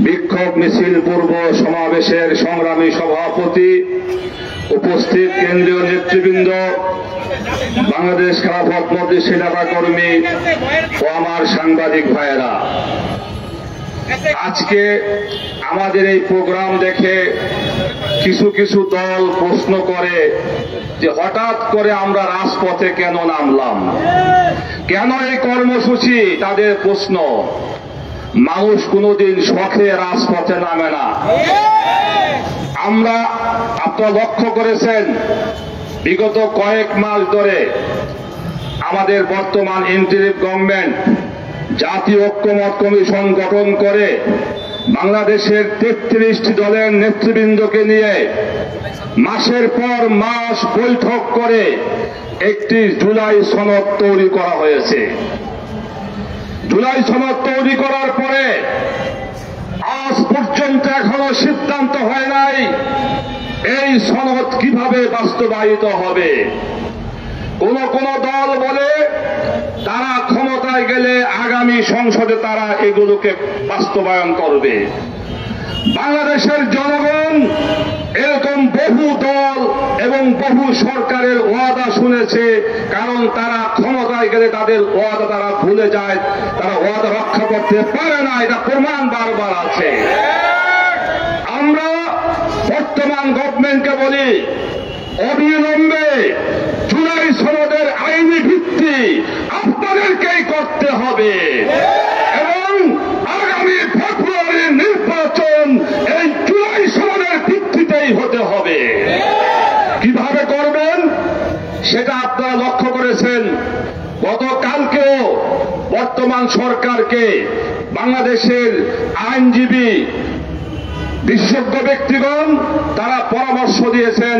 বিক্ষোভ মিছিল পূর্ব সমাবেশের সংগ্রামী সভাপতি, উপস্থিত কেন্দ্রীয় নেতৃবৃন্দ, বাংলাদেশ খেলাফত মজলিস নেতা কর্মী ও আমার সাংবাদিক ভাইয়েরা, আজকে আমাদের এই প্রোগ্রাম দেখে কিছু কিছু দল প্রশ্ন করে যে হঠাৎ করে আমরা রাজপথে কেন নামলাম, কেন এই কর্মসূচি? তাদের প্রশ্ন। মানুষ কোনোদিন শখে রাজপথে নামে না। আমরা আপনারা লক্ষ্য করেছেন বিগত কয়েক মাস ধরে আমাদের বর্তমান ইন্টারিম গভর্নমেন্ট জাতীয় ঐক্যমত কমিশন গঠন করে বাংলাদেশের 33টি দলের নেতৃবৃন্দকে নিয়ে মাসের পর মাস বৈঠক করে একটি জুলাই সনদ তৈরি করা হয়েছে। জুলাই সনদ তৈরি করার পরে আজ পর্যন্ত এখনো সিদ্ধান্ত হয় নাই এই সনদ কিভাবে বাস্তবায়িত হবে। কোন কোন দল বলে তারা ক্ষমতায় গেলে আগামী সংসদে তারা এগুলোকে বাস্তবায়ন করবে। বাংলাদেশের জনগণ এরকম বহু দল এবং বহু সরকারের ওয়াদা শুনেছে, কারণ তারা ক্ষমতায় গেলে তাদের ওয়াদা তারা ভুলে যায়, তারা ওয়াদা রক্ষা করতে পারে না, এটা প্রমাণ বারবার আছে। আমরা বর্তমান গভর্নমেন্টকে বলি অবিলম্বে জুলাই সনদের আইনি ভিত্তি আপনাদেরকেই করতে হবে এবং আগামী ফেব্রুয়ারির নির্বাচন এই জুলাই সনদের ভিত্তিতেই হতে হবে। কিভাবে করবেন সেটা আপনারা লক্ষ্য করেছেন। গতকালকেও বর্তমান সরকারকে বাংলাদেশের আইনজীবী বিশেষজ্ঞ ব্যক্তিগণ তারা পরামর্শ দিয়েছেন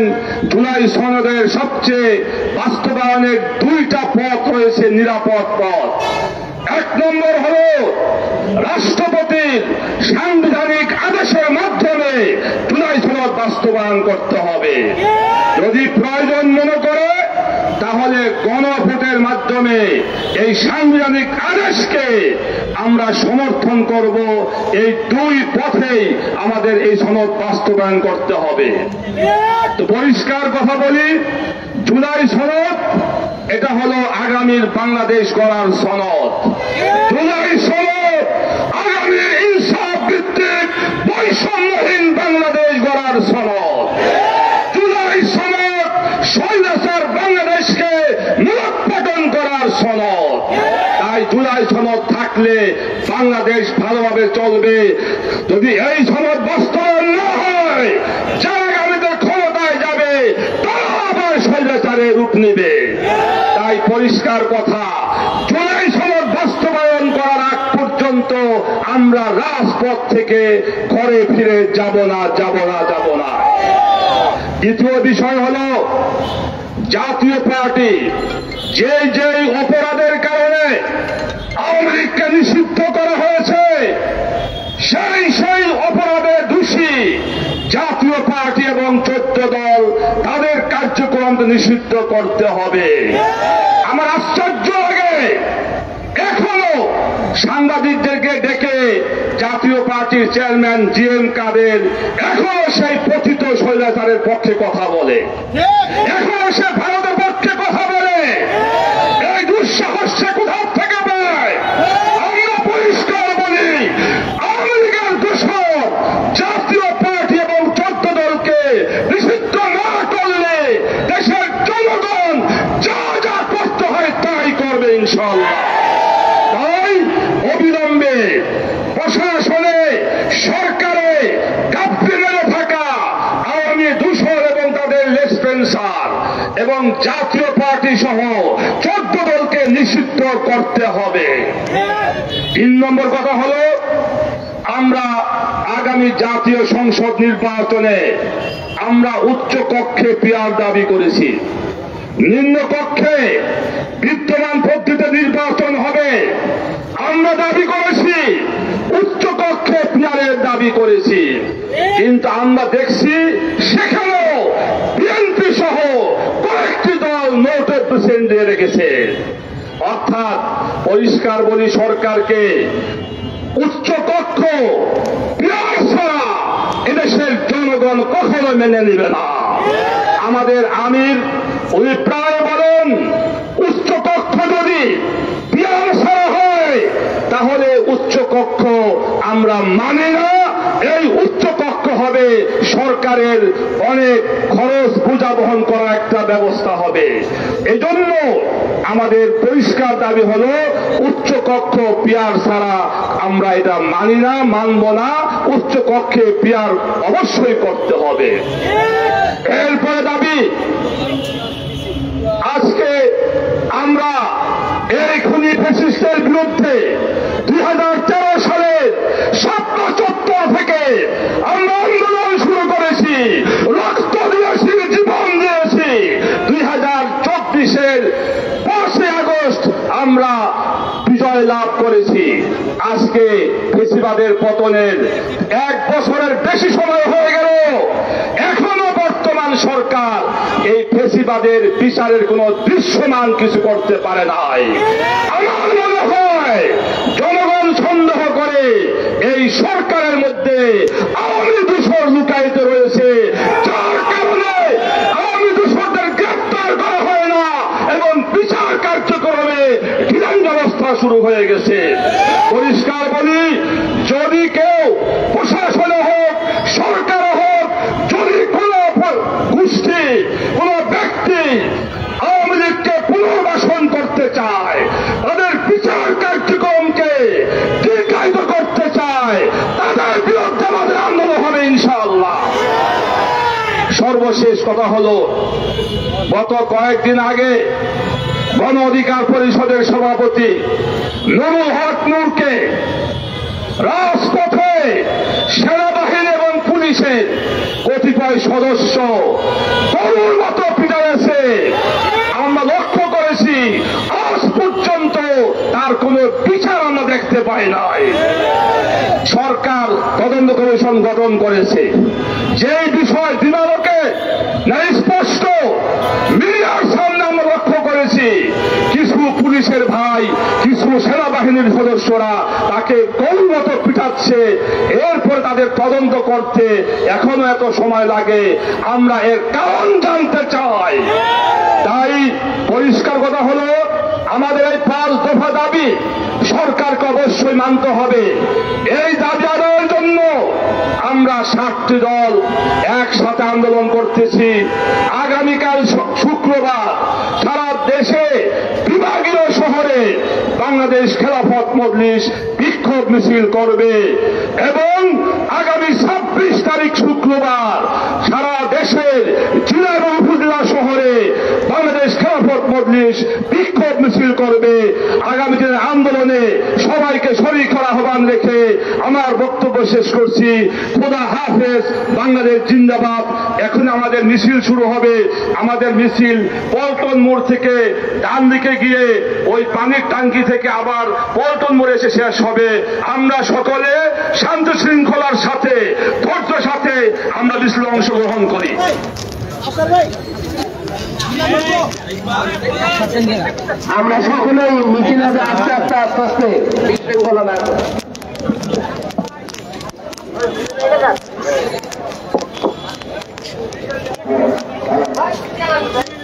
জুলাই সনদের সবচেয়ে বাস্তবায়নের দুইটা পথ রয়েছে, নিরাপদ পথ। এক নম্বর হল রাষ্ট্রপতির সাংবিধানিক আদেশের মাধ্যমে জুলাই সনদ বাস্তবায়ন করতে হবে। যদি প্রয়োজন মনে করে তাহলে গণভোটের মাধ্যমে এই সাংবিধানিক আদেশকে আমরা সমর্থন করব। এই দুই পথেই আমাদের এই সনদ বাস্তবায়ন করতে হবে। তো পরিষ্কার কথা বলি, জুলাই সনদ এটা হলো আগামীর বাংলাদেশ গড়ার সনদ। জুলাই সনদ আগামীর ইনসাফ ভিত্তিক বৈষম্যহীন বাংলাদেশ গড়ার সনদ। জুলাই সনদ স্বৈরাচার বাংলাদেশকে মূলোৎপাটন করার সনদ। তাই জুলাই সনদ থাকলে বাংলাদেশ ভালোভাবে চলবে। যদি এই সনদ বাস্তবায়ন না হয়, যারা আগামীতে ক্ষমতায় যাবে তারা আবার স্বৈরাচারের রূপ নেবে। তাই পরিষ্কার কথা, জুলাই সনদ বাস্তবায়ন করার আগ পর্যন্ত আমরা রাজপথ থেকে ঘরে ফিরে যাব না। দ্বিতীয় বিষয় হল জাতীয় পার্টি যেই অপরাধের কারণে আওয়ামী লীগকে নিষিদ্ধ করা হয়েছে সেই অপরাধে দোষী জাতীয় পার্টি এবং 14 দল তাদের কার্যক্রম নিষিদ্ধ করতে হবে। আমার আশ্চর্য লাগে এখনো সাংবাদিকদেরকে ডেকে জাতীয় পার্টির চেয়ারম্যান জিএম কাদের এখনো সেই পতিত স্বৈরাচারের পক্ষে কথা বলে, এখনো সে ভারতের পক্ষে কথা বলে। এই দুঃসাহস সে কোথাও থেকে পায়? আমরা পরিষ্কার বলি, আওয়ামী লীগের দোষর জাতীয় পার্টি এবং 14 দলকে নিষিদ্ধ না করলে দেশের জনগণ যা যা করতে হয় তাই করবে ইনশাআল্লাহ। তাই অবিলম্বে প্রশাসনে সরকারে গাপ্পি মেরে থাকা আওয়ামী দোষর এবং তাদের লেসপেন্সার এবং জাতীয় পার্টি সহ 14 দলকে নিষিদ্ধ করতে হবে। 3 নম্বর কথা হল, আমরা আগামী জাতীয় সংসদ নির্বাচনে আমরা উচ্চ কক্ষে পিয়ার দাবি করেছি, নিম্ন কক্ষে বিদ্যমান পদ্ধতিতে নির্বাচন হবে আমরা দাবি করেছি, উচ্চ কক্ষে পিয়ারের দাবি করেছি। কিন্তু আমরা দেখছি সেখানেও বিএনপি সহ কয়েকটি দল নোটের পেছন দিয়ে রেখেছে। অর্থাৎ পরিষ্কার বলি, সরকারকে উচ্চ কক্ষ পিয়ার ছাড়া এদেশের জনগণ কখনো মেনে নেবে না। আমাদের আমির উনি প্রায় বলেন, উচ্চ কক্ষ যদি পিয়ার ছাড়া হয় তাহলে উচ্চ কক্ষ আমরা মানি না। এই উচ্চ কক্ষ হবে সরকারের অনেক খরচ বোঝা বহন করার একটা ব্যবস্থা হবে। এজন্য আমাদের পরিষ্কার দাবি হলো উচ্চ কক্ষ পিয়ার ছাড়া আমরা এটা মানি না, মানব না। উচ্চ কক্ষে পিয়ার অবশ্যই করতে হবে। এরপরে দাবি, আজকে আমরা এই খুনি ফ্যাসিস্টের বিরুদ্ধে 2013 সালের 7 চত্বর থেকে আমরা আন্দোলন শুরু করেছি, রক্ত দিয়েছি, জীবন দিয়েছি। 2024-এর 5 আগস্ট আমরা বিজয় লাভ করেছি। আজকে ফ্যাসিবাদের পতনের 1 বছরের বেশি সময় হয়ে গেল, এখনো বর্তমান সরকার এই ফ্যাসিবাদের বিচারের কোন দৃশ্যমান কিছু করতে পারে নাই। আমার মনে হয় জনগণ সন্দেহ করে এই সরকারের মধ্যে আওয়ামী দূষর লুকায়িত রয়েছে, যার কারণে আওয়ামী দূষরদের গ্রেপ্তার করা হয় না এবং বিচার কার্যক্রমে বিধান ব্যবস্থা শুরু হয়ে গেছে। পরিষ্কার বলি, যদি কেউ প্রশাসনে হোক, সরকারে হোক, যদি কোন গোষ্ঠী, কোন ব্যক্তি আওয়ামী লীগকে পুনর্বাসন করতে চায়, তাদের বিচার কার্যক্রমকে দীর্ঘায়িত করতে চায়, তাদের বিরুদ্ধে আমাদের আন্দোলন হবে ইনশাআল্লাহ। সর্বশেষ কথা হলো, গত কয়েকদিন আগে গণ অধিকার পরিষদের সভাপতি নুরুল হক নূরকে রাজপথে সেনাবাহিনী এবং পুলিশের কতিপয় সদস্য গরুর মতো পিটাইছে। আমরা লক্ষ্য করেছি, আজ পর্যন্ত তার কোনো বিচার আমরা দেখতে পাই নাই। সরকার তদন্ত কমিশন গঠন করেছে, যে বিষয় দিনালোকে স্পষ্ট মিডিয়ার সামনে আমরা লক্ষ্য করেছি, কিছু পুলিশের ভাই, কিছু সেনাবাহিনীর সদস্যরা তাকে গরুর মতো পিটাচ্ছে। এরপর তাদের তদন্ত করতে এখনো এত সময় লাগে। আমরা এর কারণ জানতে চাই। তাই পরিষ্কার কথা হলো, আমাদের এই 5 দফা দাবি সরকারকে অবশ্যই মানতে হবে। এই দাবি আদায়ের জন্য আমরা 7টি দল একসাথে আন্দোলন করতেছি। আগামীকাল শুক্রবার সারা দেশে বিভাগীয় শহরে বাংলাদেশ খেলাফত মজলিস বিক্ষোভ মিছিল করবে এবং আগামী 26 তারিখ শুক্রবার সারা দেশের জেলা এবং উপজেলা শহরে বাংলাদেশ খেলাফত মজলিস বিক্ষোভ মিছিল করবে। আগামী দিনের আন্দোলনে সবাইকে শরীক করার আহ্বান রেখে আমার বক্তব্য শেষ করছি। খোদা হাফেজ, বাংলাদেশ জিন্দাবাদ। এখন আমাদের মিছিল শুরু হবে। আমাদের মিছিল পল্টন মোড় থেকে ডান দিকে গিয়ে ওই পানির টাঙ্কি থেকে আবার পল্টন মোড়ে এসে শেষ হবে। আমরা সকলে শান্ত শৃঙ্খলার সাথে, ধৈর্যের সাথে আমরা মিছিলে অংশগ্রহণ করি। আমরা সকলেই মিছিল হবে আস্তে আস্তে আস্তে আস্তে বিশৃঙ্খলা না করে।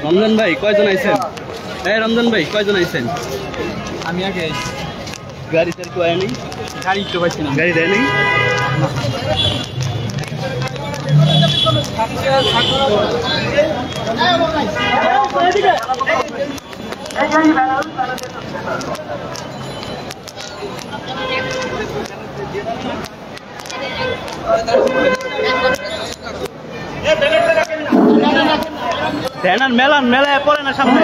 রমজান ভাই কয়জন আইছেন? এই রমজান ভাই কয়জন আইছেন? আমি আগে গাড়ি তার কেউ আয় নাই? গাড়ি তো পাইছি না। গাড়ি দেয় নাই? দেনান মেলান মেলায় পড়ে না সামনে।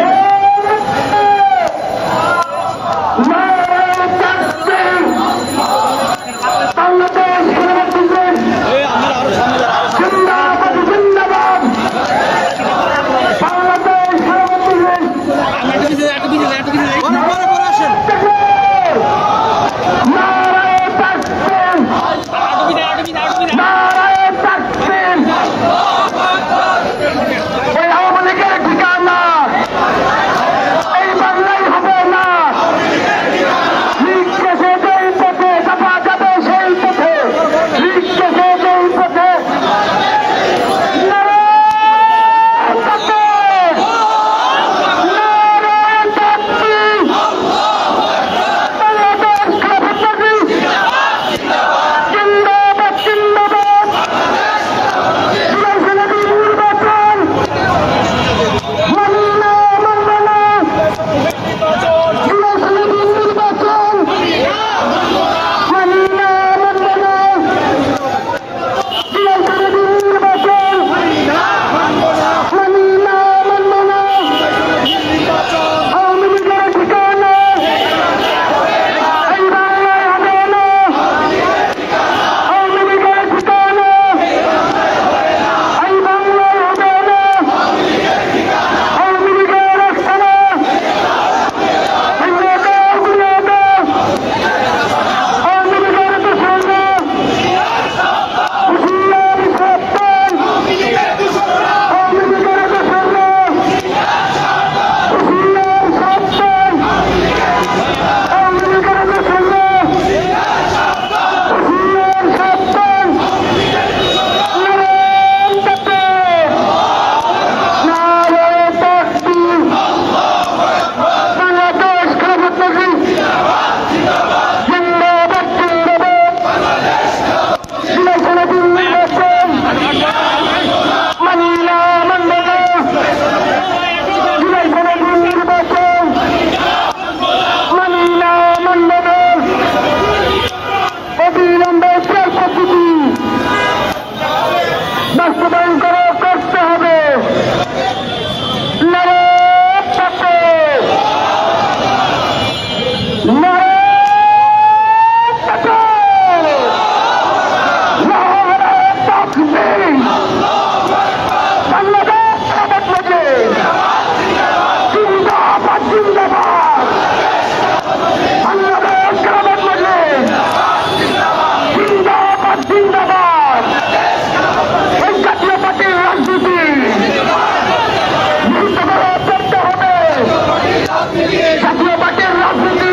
জাতীয় পার্টির রাজনীতি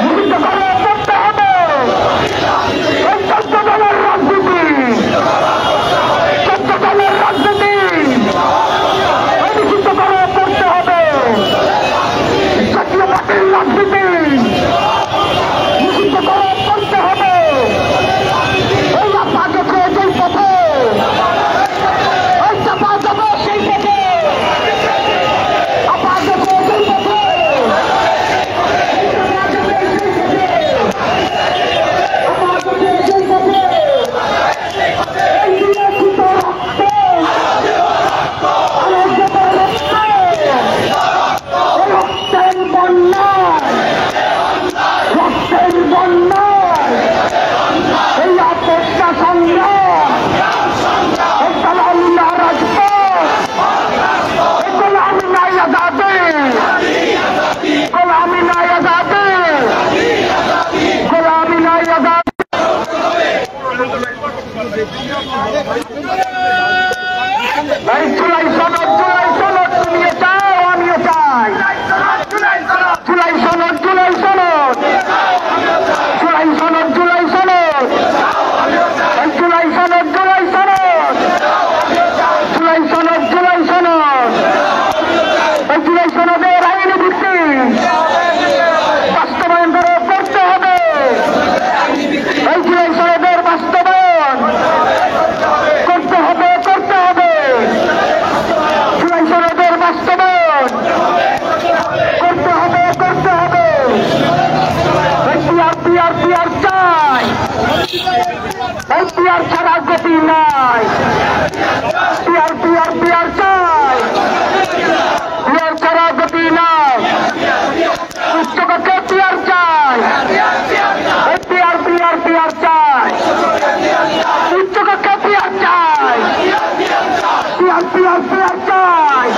নিষিদ্ধ করে করতে হবে। এই 14 দলের রাজনীতি, 14 দলের রাজনীতি নিষিদ্ধ করে করতে হবে। জাতীয় পার্টির রাজনীতি নিষিদ্ধ করে করতে হবে। এই আপা গেছে যেই পথে, ওই চাপা যাবে সেই পথে, আপা গেছে যেই পথে, পিয়ার ছাড়া গতি নাই। পিয়ার পিয়ার পিয়ার চাই, পিয়ার ছাড়া গতি নাই। উচ্চকক্ষে পিয়ার চাই, পিয়ার পিয়ার পিয়ার চাই। উচ্চকক্ষে পিয়ার চাই, পিয়ার পিয়ার পিয়ার চাই।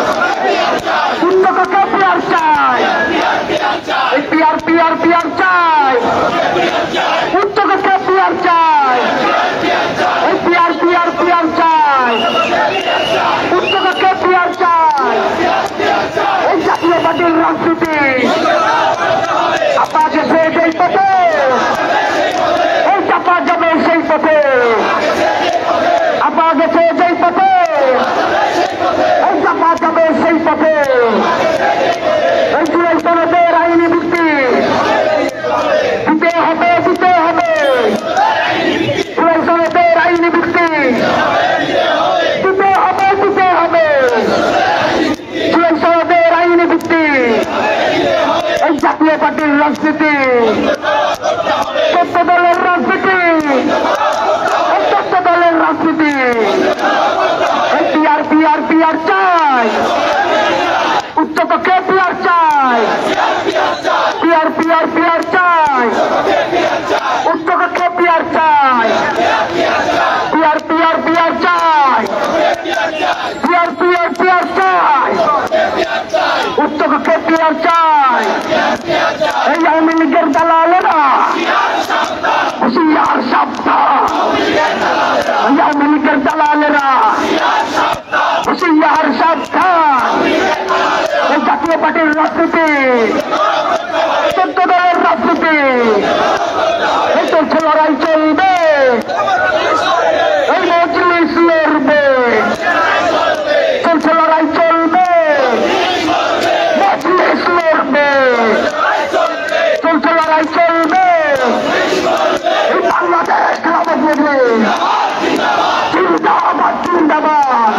উচ্চকক্ষে পিয়ার চাই, পিয়ার পিয়ার পিয়ার চাই। উচ্চকক্ষে পিয়ার চাই, পিয়ার পিয়ার পিয়ার চাই। উচ্চকক্ষে পিয়ার চাই। এই জাতীয় পার্টির রাজনীতি আপা গেছে সেই পথে, এই চাপা যাবে সেই পথে। আপা গেছে যেই পথে, এই চাপা যাবে সেই পথে। এই জুলাই সনদের আইনি ভিত্তি দিতে হবে, দিতে হবে। জুলাই সনদের আইনি ভিত্তি দিতে হবে, দিতে হবে। জুলাই সনদের আইনি ভিত্তি। এই জাতীয় পার্টির রাজনীতি, 14 দলের রাজনীতি, এই 14 দলের রাজনীতি। এই পিয়ার পিয়ার পিয়ার চাই, উচ্চকক্ষে পিয়ার চাই। পিয়ার পিয়ার পিয়ার চাই, উচ্চকক্ষে পিয়ার চাই। পিয়ার পিয়ার পিয়ার চাই, পিয়ার পিয়ার পিয়ার চাই। উচ্চকক্ষে পিয়ার চাই। এই আওয়ামী লীগের দালালেরা হুঁশিয়ার সাবধান। এই আওয়ামী লীগের দালালেরা হুঁশিয়ার সাবধান। এই জাতীয় পার্টির রাজনীতি, 14 দলের রাজনীতি, এই চলছে লড়াই চলবে। এই মজলিস লড়বে, চলছে লড়াই চলবে। মজলিস লড়বে, চলছে লড়াই চলবে। এই বাংলাদেশ খেলাফত মজলিস জিন্দাবাদ, জিন্দাবাদ।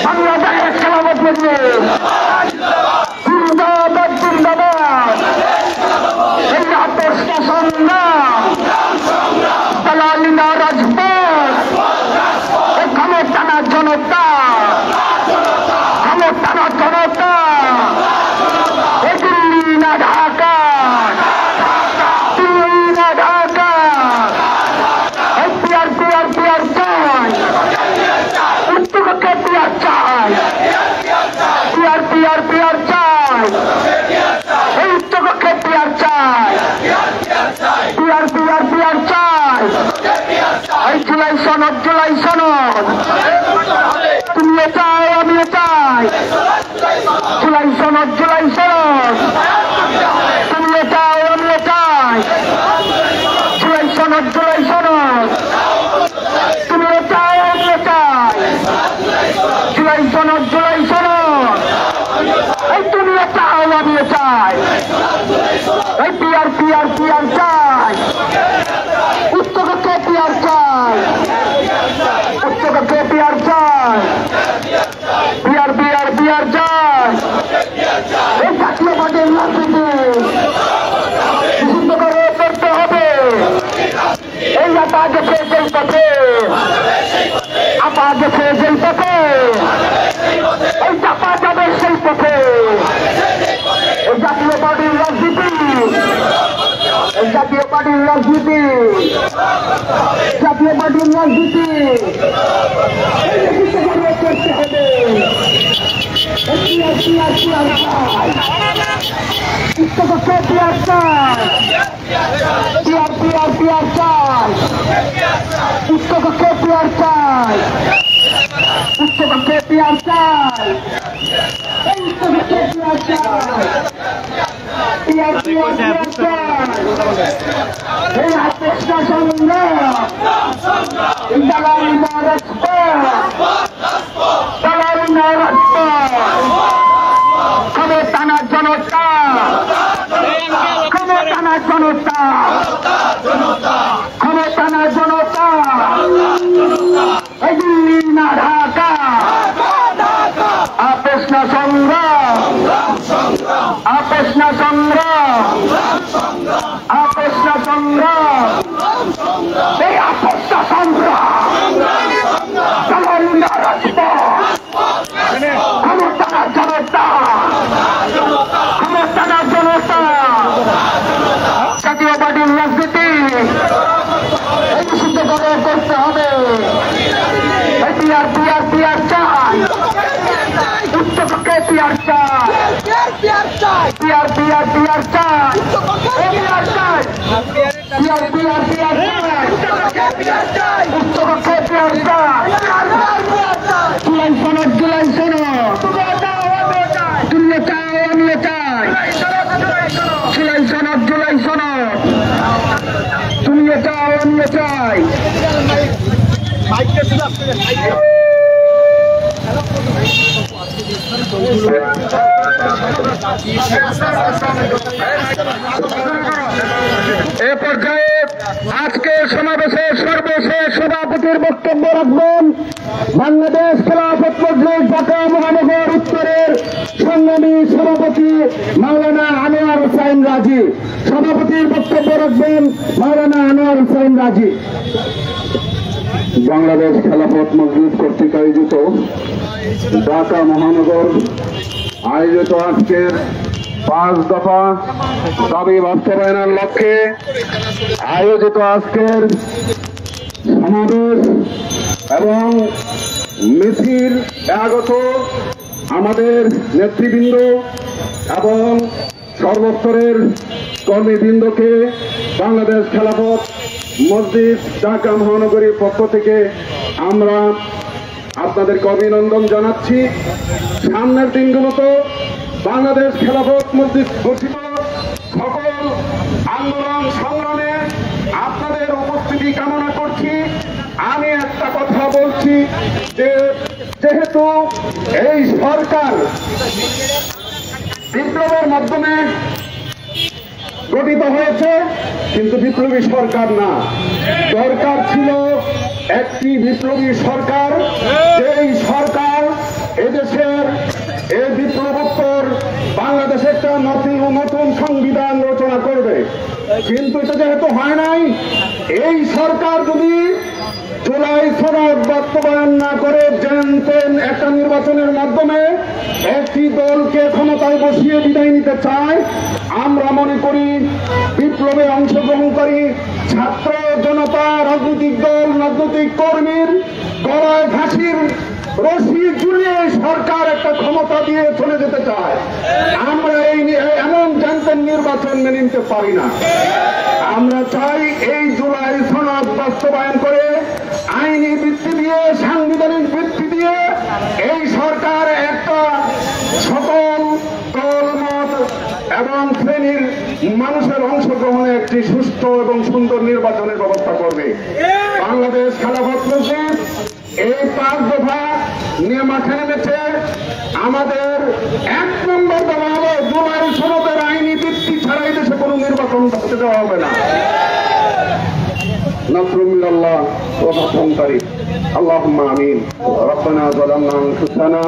বাংলাদেশ খেলাফত মজলিস জিন্দাবাদ, জিন্দাবাদ। এই আপোষ না সংগ্রাম, দালালি না রাজপথ। এই ক্ষমতা না জনতা, ক্ষমতা না জনতা। এই দিল্লি না ঢাকা, দিল্লি না ঢাকা। এই পিয়ার পিয়ার পিয়ার চাই, উচ্চকক্ষে পিয়ার চাই। পিয়ার পিয়ার পিয়ার চাই, এই উচ্চকক্ষে পিয়ার চাই। পিয়ার পিয়ার পিয়ার চাই। এই জুলাই সনদ, জুলাই সনদ তুমিও চাই, আমিও চাই। জুলাই সনদ জুলাই সনদ তুমিও চাও আমিও চাই জুলাই সনদ তুমিও চাও আমিও চাই জুলাই সনদ এই তুমিও চাও আমিও চাই এই পিয়ার চাই উচ্চকক্ষে পিয়ার চাই পিয়ার চাই এই জাতীয় পার্টির রাজনীতি নিষিদ্ধ করে করতে হবে। এই আপা গেছে যেই পথে এই চাপা যাবে সেই পথে এই জাতীয় পার্টির রাজনীতি করতে হবে। ক্ষমতানা জনতা এই দিল্লি না ঢাকা আপোষ না সংগ্রাম এই আপোষ না সংগ্রাম ক্ষমতানা জনতা জাতীয় পার্টির রাজনীতি নিষিদ্ধ করতে হবে। পিয়ার চাই উচ্চকক্ষে পিয়ার চাই উচ্চকক্ষে পিয়ার চাই জুলাই সনদ তুমিও চাও আমিও চাই জুলাই সনদ তুমিও চাও আমিও চাই। এ পর্যায়ে আজকে সমাবেশের সর্বশেষ সভাপতির বক্তব্য রাখবেন বাংলাদেশ খেলাফত মজলিস ঢাকা মহানগর উত্তরের সংগ্রামী সভাপতি মাওলানা আনোয়ার হোসেন রাজি। সভাপতির বক্তব্য রাখবেন মাওলানা আনোয়ার হোসেন রাজি। বাংলাদেশ খেলাফত মজলিস কর্তৃক আয়োজিত ঢাকা মহানগর আয়োজিত আজকের 5 দফা দাবি বাস্তবায়নের লক্ষ্যে আয়োজিত আজকের সমাবেশ এবং মিছিল আগত আমাদের নেতৃবৃন্দ এবং সর্বস্তরের কর্মীবৃন্দকে বাংলাদেশ খেলাফত মসজিদ ঢাকা মহানগরীর পক্ষ থেকে আমরা আপনাদেরকে অভিনন্দন জানাচ্ছি। সামনের দিনগুলোতে বাংলাদেশ খেলাফত মসজিদ গঠিত সকল আন্দোলন সংগ্রামে আপনাদের উপস্থিতি কামনা করছি। আমি একটা কথা বলছি যে যেহেতু এই সরকার বিপ্লবের মাধ্যমে গঠিত হয়েছে কিন্তু বিপ্লবী সরকার না, দরকার ছিল একটি বিপ্লবী সরকার, যেই সরকার এদেশের এই বিপ্লবোত্তর বাংলাদেশে একটা নতুন সংবিধান রচনা করবে। কিন্তু এটা যেহেতু হয় নাই, এই সরকার যদি জুলাই সনদ বাস্তবায়ন না করে যেন তেন একটা নির্বাচনের মাধ্যমে একটি দলকে ক্ষমতায় বসিয়ে বিদায় নিতে চায়, আমরা মনে করি বিপ্লবে অংশগ্রহণকারী ছাত্র জনতা, রাজনৈতিক দল, রাজনৈতিক কর্মীর গলায় ফাঁসির রশি ঝুলিয়ে সরকার একটা ক্ষমতা দিয়ে চলে যেতে চায়। আমরা এমন জানতেন নির্বাচন মেনে নিতে পারি না। আমরা চাই এই জুলাই সনদ বাস্তবায়ন করে আইনি ভিত্তি দিয়ে, সাংবিধানিক ভিত্তি দিয়ে এই সরকার একটা সকল দল এবং শ্রেণীর মানুষের অংশগ্রহণে একটি সুষ্ঠু এবং সুন্দর নির্বাচনের ব্যবস্থা করবে। বাংলাদেশ খেলাফত মজলিস এই 5 দফা নিয়ে মাঠে নেমেছে। আমাদের 1 নম্বর দফা হলো জুলাই সনদের আইনি ভিত্তি ছাড়াই দেশে কোনো নির্বাচন হতে দেওয়া হবে না। نصر من الله وفتح قريب اللهم آمين ربنا ظلمنا أنفسنا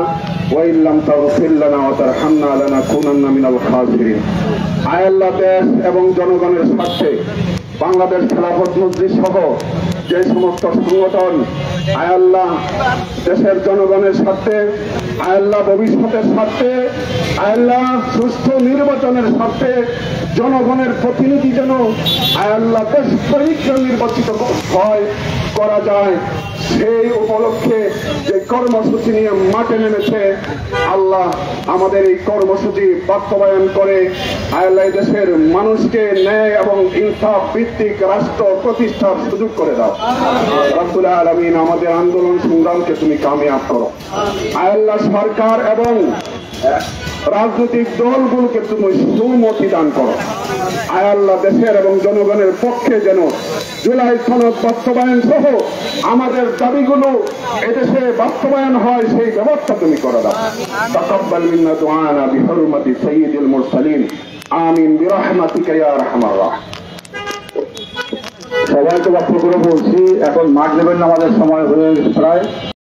وإن لم تغفر لنا وترحمنا لنكونن من الخاسرين আয় আল্লাহ, দেশ এবং জনগণের স্বার্থে বাংলাদেশ খেলাফত মজলিস সহ যে সমস্ত সংগঠন আয় আল্লাহ দেশের জনগণের স্বার্থে, আয় আল্লাহ ভবিষ্যতের স্বার্থে, আয় আল্লাহ সুষ্ঠু নির্বাচনের স্বার্থে জনগণের প্রতিনিধি যেন আয় আল্লাহ দেশ পরীক্ষা নির্বাচিত করা যায়, সেই উপলক্ষে যে কর্মসূচি নিয়ে মাঠে নেমেছে আল্লাহ আমাদের এই কর্মসূচি বাস্তবায়ন করে আয় আল্লাহ দেশের মানুষকে ন্যায় এবং ইনসাফ ভিত্তিক রাষ্ট্র প্রতিষ্ঠার সুযোগ করে দাও। রব্বুল আলামিন আমাদের আন্দোলন সংগ্রামকে তুমি কামিয়াব করো। আয় আল্লাহ সরকার এবং রাজনৈতিক দলগুলোকে তুমি সুমতি দান করো। আয় আল্লাহ দেশের এবং জনগণের পক্ষে যেন জুলাই সনদ বাস্তবায়ন সহ আমাদের দাবিগুলো এদেশে বাস্তবায়ন হয় সেই ব্যবস্থা তুমি করে দাও। তাকাব্বাল মিন্না দুআনা বিহুরমাতি সাইয়্যিদিল মুরসালিন আমিন বিরহমাতিকা ইয়া আরহামার রাহিম। সবাইকে বক্তব্য বলছি, এখন মাগরিবের নামাজের সময় হয়ে গেছে প্রায়।